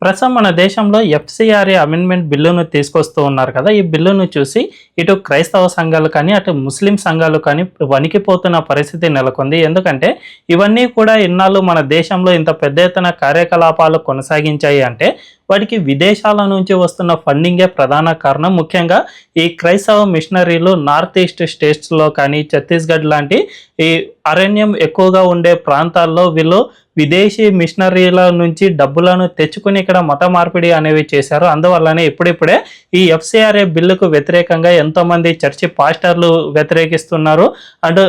ప్రస్తుతం మన దేశంలో ఎఫ్సిఆర్ఏ అమెండ్మెంట్ బిల్లును తీసుకొస్తూ ఉన్నారు కదా. ఈ బిల్లును చూసి ఇటు క్రైస్తవ సంఘాలు కానీ అటు ముస్లిం సంఘాలు కానీ వణికిపోతున్న పరిస్థితి నెలకొంది. ఎందుకంటే ఇవన్నీ కూడా ఇన్నాళ్ళు మన దేశంలో ఇంత పెద్ద ఎత్తున కార్యకలాపాలు కొనసాగించాయి అంటే వాటికి విదేశాల నుంచి వస్తున్న ఫండింగే ప్రధాన కారణం. ముఖ్యంగా ఈ క్రైస్తవ మిషనరీలు నార్త్ ఈస్ట్ స్టేట్స్లో కానీ ఛత్తీస్గఢ్ లాంటి ఈ అరణ్యం ఎక్కువగా ఉండే ప్రాంతాల్లో వీళ్ళు విదేశీ మిషనరీల నుంచి డబ్బులను తెచ్చుకుని ఇక్కడ మత మార్పిడి అనేవి చేశారు. అందువల్లనే ఇప్పుడిప్పుడే ఈ ఎఫ్సిఆర్ఏ బిల్లుకు వ్యతిరేకంగా ఎంతోమంది చర్చి పాస్టర్లు వ్యతిరేకిస్తున్నారు. అండ్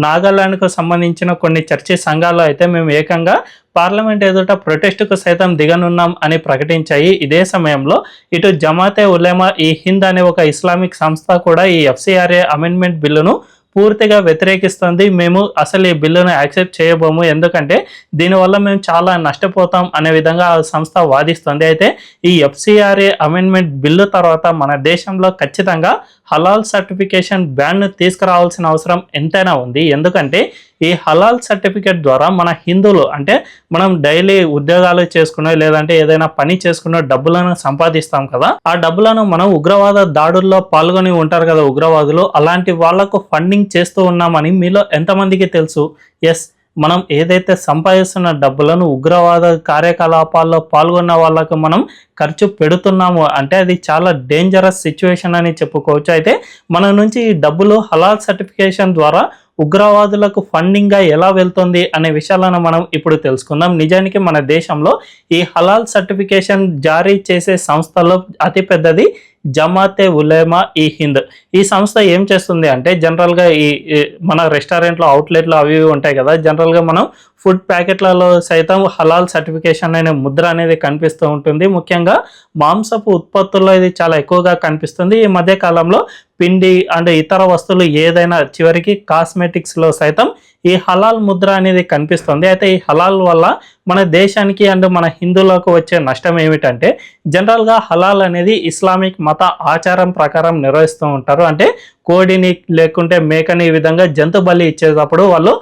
నాగాలాండ్కు సంబంధించిన కొన్ని చర్చి సంఘాలు అయితే మేము ఏకంగా పార్లమెంట్ ఎదుట ప్రొటెస్టుకు సైతం దిగనున్నాం అని ప్రకటించాయి. ఇదే సమయంలో ఇటు జమాతే ఉలేమా ఈ హింద్ అనే ఒక ఇస్లామిక్ సంస్థ కూడా ఈ ఎఫ్సిఆర్ఏ అమెండ్మెంట్ బిల్లును పూర్తిగా వ్యతిరేకిస్తుంది. మేము అసలు ఈ బిల్లును యాక్సెప్ట్ చేయబోము, ఎందుకంటే దీనివల్ల మేము చాలా నష్టపోతాం అనే విధంగా ఆ సంస్థ వాదిస్తుంది. అయితే ఈ ఎఫ్సిఆర్ఏ అమెండ్మెంట్ బిల్లు తర్వాత మన దేశంలో ఖచ్చితంగా హలాల్ సర్టిఫికేషన్ బ్యాన్ తీసుకురావాల్సిన అవసరం ఎంతైనా ఉంది. ఎందుకంటే ఈ హలాల్ సర్టిఫికేట్ ద్వారా మన హిందువులు అంటే మనం డైలీ ఉద్యోగాలు చేసుకునే లేదంటే ఏదైనా పని చేసుకునే డబ్బులను సంపాదిస్తాం కదా, ఆ డబ్బులను మనం ఉగ్రవాద దాడుల్లో పాల్గొని ఉంటారు కదా ఉగ్రవాదులు, అలాంటి వాళ్లకు ఫండింగ్ చేస్తూ ఉన్నామని మీలో ఎంతమందికి తెలుసు? ఎస్, మనం ఏదైతే సంపాదిస్తున్న డబ్బులను ఉగ్రవాద కార్యకలాపాల్లో పాల్గొన్న వాళ్ళకు మనం ఖర్చు పెడుతున్నాము అంటే అది చాలా డేంజరస్ సిచ్యువేషన్ అని చెప్పుకోవచ్చు. అయితే మన నుంచి ఈ డబ్బులు హలాల్ సర్టిఫికేషన్ ద్వారా ఉగ్రవాదులకు ఫండింగ్గా ఎలా వెళ్తుంది అనే విషయాలను మనం ఇప్పుడు తెలుసుకుందాం. నిజానికి మన దేశంలో ఈ హలాల్ సర్టిఫికేషన్ జారీ చేసే సంస్థలో అతిపెద్దది జమాతే ఉలేమా ఈ హింద్. ఈ సంస్థ ఏం చేస్తుంది అంటే జనరల్గా ఈ మన రెస్టారెంట్లో అవుట్లెట్లు అవి ఉంటాయి కదా, జనరల్గా మనం ఫుడ్ ప్యాకెట్లలో సైతం హలాల్ సర్టిఫికేషన్ అనే ముద్ర అనేది కనిపిస్తూ ఉంటుంది. ముఖ్యంగా మాంసపు ఉత్పత్తుల్లో ఇది చాలా ఎక్కువగా కనిపిస్తుంది. ఈ మధ్య కాలంలో పిండి అండ్ ఇతర వస్తువులు ఏదైనా చివరికి కాస్మెటిక్స్లో సైతం ఈ హలాల్ ముద్ర అనేది కనిపిస్తుంది. అయితే ఈ హలాల్ వల్ల మన దేశానికి అండ్ మన హిందువులకు వచ్చే నష్టం ఏమిటంటే జనరల్గా హలాల్ అనేది ఇస్లామిక్ మత ఆచారం ప్రకారం నిర్వహిస్తూ ఉంటారు. అంటే కోడిని లేకుంటే మేకని ఈ విధంగా జంతు బలి ఇచ్చేటప్పుడు వాళ్ళు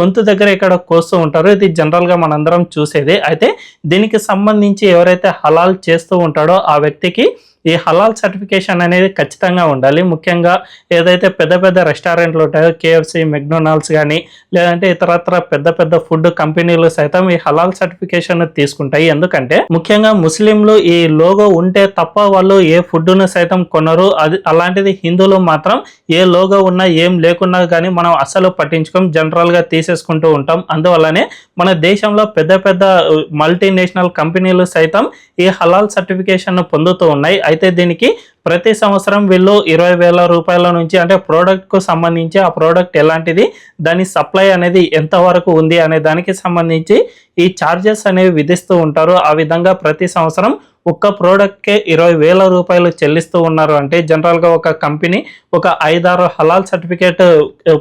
గొంతు దగ్గర ఇక్కడ కోస్తూ ఉంటారు. ఇది జనరల్గా మనందరం చూసేది. అయితే దీనికి సంబంధించి ఎవరైతే హలాల్ చేస్తూ ఉంటాడో ఆ వ్యక్తికి ఈ హలాల్ సర్టిఫికేషన్ అనేది ఖచ్చితంగా ఉండాలి. ముఖ్యంగా ఏదైతే పెద్ద పెద్ద రెస్టారెంట్లు ఉంటాయో కేఎఫ్సి, మెక్డొనాల్డ్స్ కానీ లేదంటే ఇతరత్ర పెద్ద పెద్ద ఫుడ్ కంపెనీలు సైతం ఈ హలాల్ సర్టిఫికేషన్ తీసుకుంటాయి. ఎందుకంటే ముఖ్యంగా ముస్లింలు ఈ లోగో ఉంటే తప్ప వాళ్ళు ఏ ఫుడ్ను సైతం కొనరు. అది అలాంటిది హిందువులు మాత్రం ఏ లోగో ఉన్నా ఏం లేకున్నా కానీ మనం అసలు పట్టించుకోం, జనరల్గా తీసేసుకుంటూ ఉంటాం. అందువల్లనే మన దేశంలో పెద్ద పెద్ద మల్టీనేషనల్ కంపెనీలు సైతం ఈ హలాల్ సర్టిఫికేషన్ పొందుతూ ఉన్నాయి. అయితే దీనికి ప్రతి సంవత్సరం వీళ్ళు 20,000 రూపాయల నుంచి అంటే ప్రోడక్ట్కు సంబంధించి ఆ ప్రోడక్ట్ ఎలాంటిది, దాని సప్లై అనేది ఎంతవరకు ఉంది అనే దానికి సంబంధించి ఈ ఛార్జెస్ అనేవి విధిస్తూ ఉంటారు. ఆ విధంగా ప్రతి సంవత్సరం ఒక్క ప్రోడక్ట్కే 20,000 రూపాయలు చెల్లిస్తూ ఉన్నారు. అంటే జనరల్గా ఒక కంపెనీ ఒక 5-6 హలాల్ సర్టిఫికేట్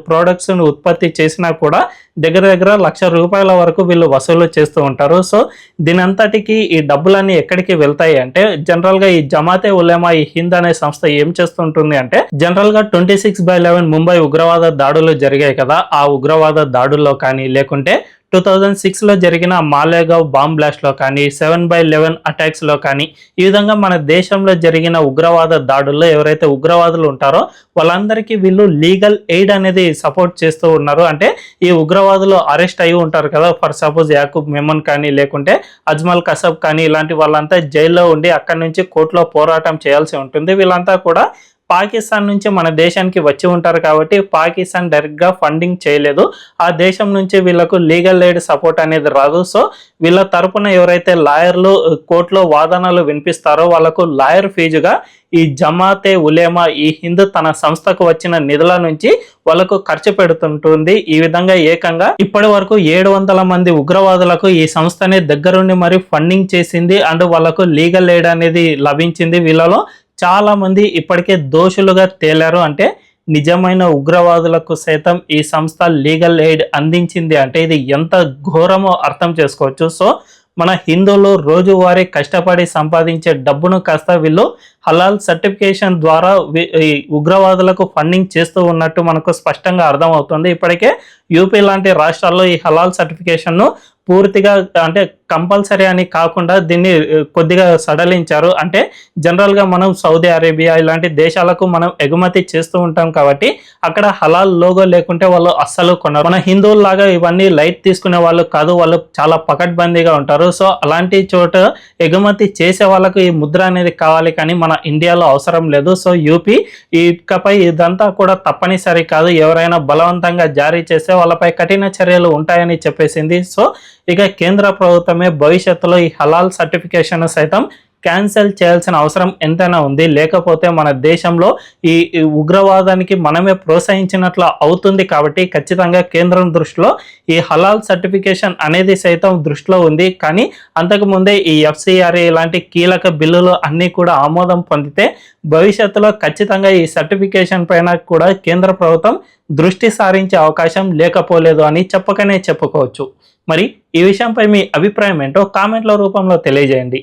ప్రోడక్ట్స్ను ఉత్పత్తి చేసినా కూడా దగ్గర దగ్గర ₹1,00,000 వరకు వీళ్ళు వసూలు చేస్తూ ఉంటారు. సో దీనంతటికి ఈ డబ్బులన్నీ ఎక్కడికి వెళ్తాయి అంటే జనరల్గా ఈ జమాతే ఉలేమా ఈ హింద్ అనే సంస్థ ఏం చేస్తుంటుంది అంటే జనరల్గా 26/11 ముంబై ఉగ్రవాద దాడులు జరిగాయి కదా, ఆ ఉగ్రవాద దాడుల్లో కానీ లేకుంటే 2006లో జరిగిన మాలేగావ్ బాంబ్ బ్లాస్ట్లో కానీ 7/11 అటాక్స్లో కానీ ఈ విధంగా మన దేశంలో జరిగిన ఉగ్రవాద దాడుల్లో ఎవరైతే ఉగ్రవాదులు ఉంటారో వాళ్ళందరికీ వీళ్ళు లీగల్ ఎయిడ్ అనేది సపోర్ట్ చేస్తూ ఉన్నారు. అంటే ఈ ఉగ్రవాదులు అరెస్ట్ అయి ఉంటారు కదా, ఫర్ సపోజ్ యాకూబ్ మెమన్ కానీ లేకుంటే అజ్మల్ కసబ్ కానీ ఇలాంటి వాళ్ళంతా జైల్లో ఉండి అక్కడి నుంచి కోర్టులో పోరాటం చేయాల్సి ఉంటుంది. వీళ్ళంతా కూడా పాకిస్తాన్ నుంచి మన దేశానికి వచ్చి ఉంటారు కాబట్టి పాకిస్తాన్ డైరెక్ట్గా ఫండింగ్ చేయలేదు. ఆ దేశం నుంచి వీళ్ళకు లీగల్ ఎయిడ్ సపోర్ట్ అనేది రాదు. సో వీళ్ళ తరపున ఎవరైతే లాయర్లు కోర్టులో వాదనలు వినిపిస్తారో వాళ్ళకు లాయర్ ఫీజుగా ఈ జమాతే ఉలేమా ఈ హింద్ తన సంస్థకు వచ్చిన నిధుల నుంచి వాళ్ళకు ఖర్చు పెడుతుంటుంది. ఈ విధంగా ఏకంగా ఇప్పటి వరకు 700 మంది ఉగ్రవాదులకు ఈ సంస్థనే దగ్గరుండి మరి ఫండింగ్ చేసింది అండ్ వాళ్ళకు లీగల్ ఎయిడ్ అనేది లభించింది. వీళ్ళలో చాలా మంది ఇప్పటికే దోషులుగా తేలారు. అంటే నిజమైన ఉగ్రవాదులకు సైతం ఈ సంస్థ లీగల్ ఎయిడ్ అందించింది అంటే ఇది ఎంత ఘోరమో అర్థం చేసుకోవచ్చు. సో మన హిందువులు రోజువారీ కష్టపడి సంపాదించే డబ్బును కాస్త వీళ్ళు హలాల్ సర్టిఫికేషన్ ద్వారా ఈ ఉగ్రవాదులకు ఫండింగ్ చేస్తూ ఉన్నట్టు మనకు స్పష్టంగా అర్థమవుతుంది. ఇప్పటికే యూపీ లాంటి రాష్ట్రాల్లో ఈ హలాల్ సర్టిఫికేషన్ను పూర్తిగా అంటే కంపల్సరీ అని కాకుండా దీన్ని కొద్దిగా సడలించారు. అంటే జనరల్‌గా మనం సౌదీ అరేబియా ఇలాంటి దేశాలకు మనం ఎగుమతి చేస్తూ ఉంటాం కాబట్టి అక్కడ హలాల్ లోగో లేకుంటే వాళ్ళు అస్సలు కొనరు. మన హిందువుల్లాగా ఇవన్నీ లైట్ తీసుకునే వాళ్ళు కాదు. వాళ్ళు చాలా పకడ్బందీగా ఉంటారు. సో అలాంటి చోట ఎగుమతి చేసే వాళ్ళకు ఈ ముద్ర అనేది కావాలి కానీ మన ఇండియాలో అవసరం లేదు. సో యూపీ ఇకపై ఇదంతా కూడా తప్పనిసరి కాదు. ఎవరైనా బలవంతంగా జారీ చేస్తే వాళ్ళపై కఠిన చర్యలు ఉంటాయని చెప్పేసింది. సో ఇక కేంద్ర ప్రభుత్వమే భవిష్యత్తులో ఈ హలాల్ సర్టిఫికేషన్ సైతం క్యాన్సిల్ చేయాల్సిన అవసరం ఎంతైనా ఉంది. లేకపోతే మన దేశంలో ఈ ఉగ్రవాదానికి మనమే ప్రోత్సహించినట్లు అవుతుంది. కాబట్టి ఖచ్చితంగా కేంద్రం దృష్టిలో ఈ హలాల్ సర్టిఫికేషన్ అనేది సైతం దృష్టిలో ఉంది. కానీ అంతకుముందే ఈ ఎఫ్సిఆర్ఏ ఇలాంటి కీలక బిల్లులు అన్నీ కూడా ఆమోదం పొందితే భవిష్యత్తులో ఖచ్చితంగా ఈ సర్టిఫికేషన్ పైన కూడా కేంద్ర ప్రభుత్వం దృష్టి సారించే అవకాశం లేకపోలేదు అని చెప్పకనే చెప్పుకోవచ్చు. మరి ఈ విషయంపై మీ అభిప్రాయం ఏంటో కామెంట్ల రూపంలో తెలియజేయండి.